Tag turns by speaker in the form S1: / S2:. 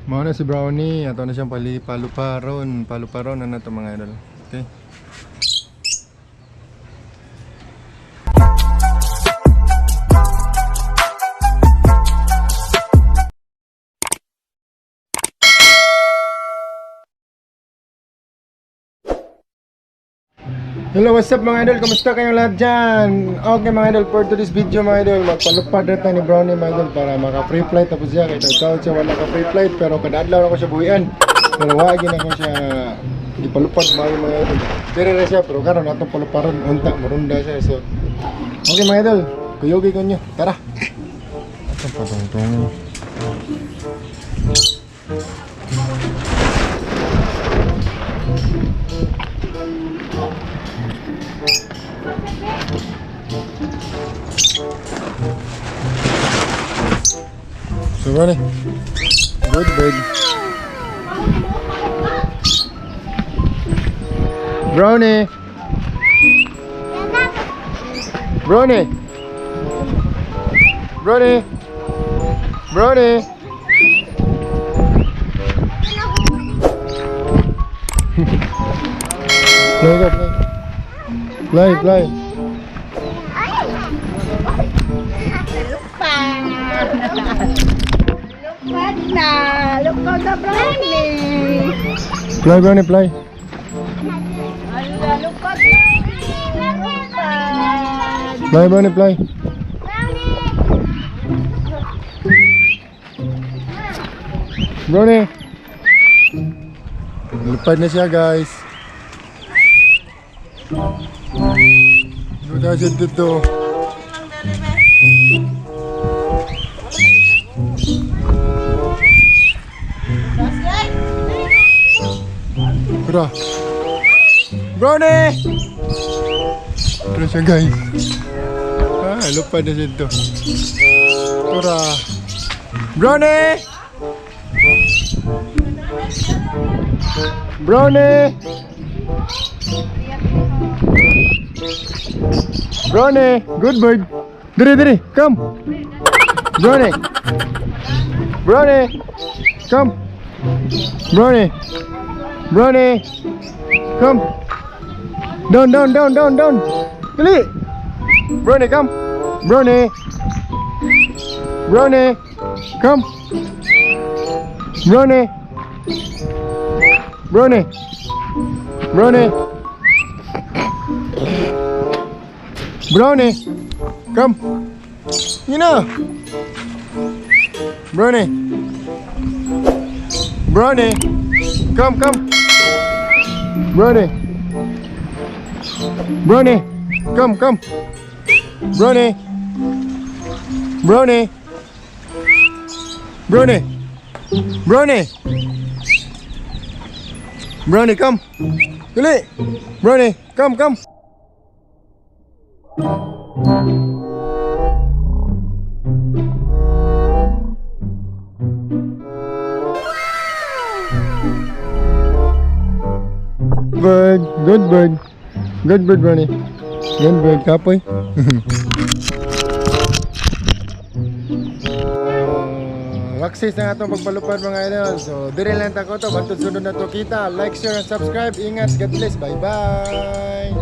S1: Mao na si Brownie, ato na siyang paluparon na na to mga idol. Okay. Hello, what's up mga idol? Kamusta kayong lahat dyan? Okay mga idol, for today's video mga idol, magpalupad na tayo ni Brownie mga idol para maka-free flight. Tapos siya, kahit tawag siya wala ka-free flight, pero kadadlaw ako siya buhian. Pero wagin ako siya ipalupad mga idol. Pero na siya, pero karon atong paluparon, unta, marunda siya. So, okay mga idol, kuyogi ko nyo, tara! Atong patong-tong. So Brownie, good bird. Brownie, Brownie, Brownie, Brownie. Play go, play. Play.
S2: Lupad na! Lupad na Brownie!
S1: Play Brownie, play.
S2: Ala, lupad na! Lupad!
S1: Play Brownie, play. Brownie. Lupad na siya guys. Sudah siya dito. Kura. Brownie! Kura siya guys. Lupad na siya dito. Kura. Brownie! Brownie! Brownie! Good bird! Diri! Come! Brownie! Brownie! Come! Brownie! Brownie! Come! Down! Dali! Brownie, come! Brownie! Brownie! Come! Brownie! Brownie! Brownie! Brownie! Come! You know! Brownie! Brownie! Come! Brownie! Brownie! Come! Brownie! Brownie! Brownie! Brownie! Brownie, come! Dali! Brownie, come! Bird, good bird. Good bird, Brownie. Good bird, kapoy. Access na itong pagpalupad mga idol. So, dire lang tako to. Bantod sunod na to kita. Like, share, and subscribe. Ingat. God bless. Bye-bye.